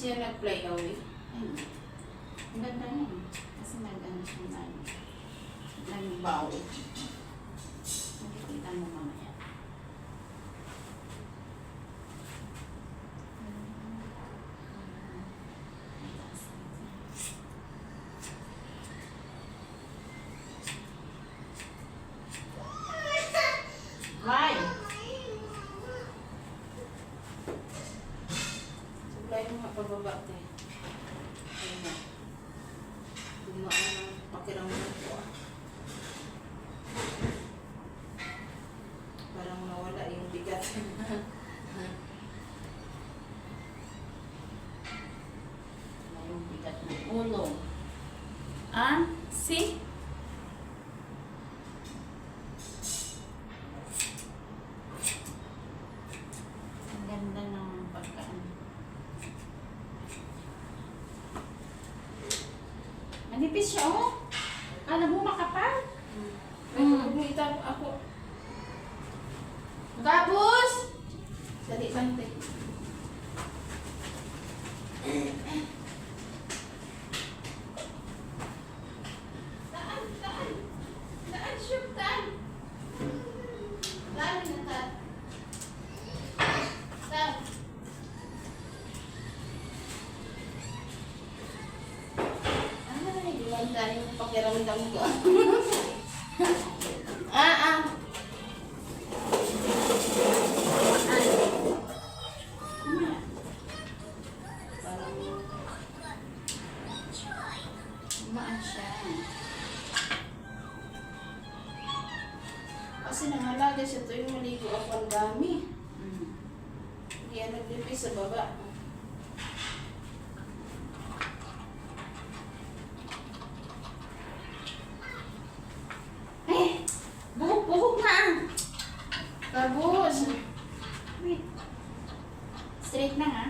siya nag-fly away. Ayun. Ang ganda na yun. Kasi nag-ano siya na nag-bow. Nakikita mo mamaya. Why? Supply mo nga pababa tayo. Ayun na. Dumaan ang pakiramdam ko ah. Parang nawala yung bigat. Yung bigat ng ulo. Ah? See? Ang ganda ng pagkaan. Manipis siya, oh. Alam mo, makapal. Nagmumita ako. Tapos! Dali bante. Daan, daan. Daan, shoot, daan. Daan na, daan. Daan. Ay, gumanda yung pakiramdam ko. Parang Umaan siya. kasi nangalaga siya tuwing maligo ako ang dami. Mm. Hindi yan naglipis sa baba. Eh! Buhok-buhok na! Tapos, Wait. Straight na, ha?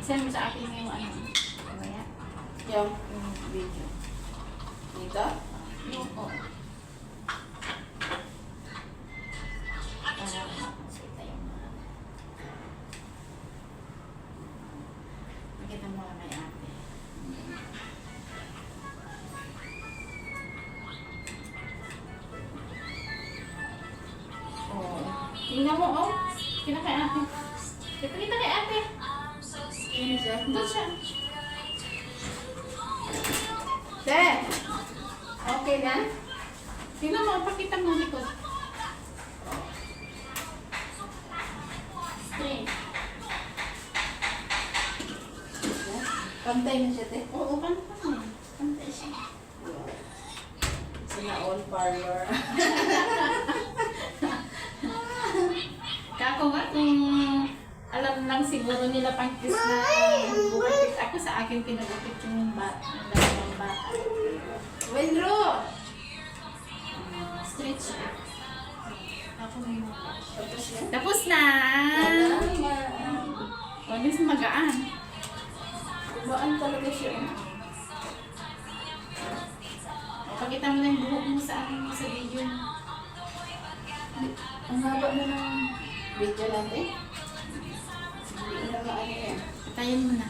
Send mo sa akin yung ano. Mamaya. yung Yung video. dito. Oo. Para makita yung mga. Makita mo lang kay ate. Oo. Tingnan mo, oh. Kita kay ate. Kita kay ate. Ano siya? Doon siya. Te! Okay na? Tingnan mo, pakita mo likod. Straight. Pantay na siya, te. Oo, pantay. Pantay siya. Sina all parlor. Kako nga kung alam lang siguro nila pang kiss na bukit. Ako sa akin pinagupit yung dalawang bata. Wendro! Straight siya. Ako na yung Tapos yan. tapos na! Walis magaan. Kumaan talaga siya. Pakita mo na yung buhok mo sa akin sa video. Ang haba na ng video natin. Hindi na maano yan. Patayin mo na.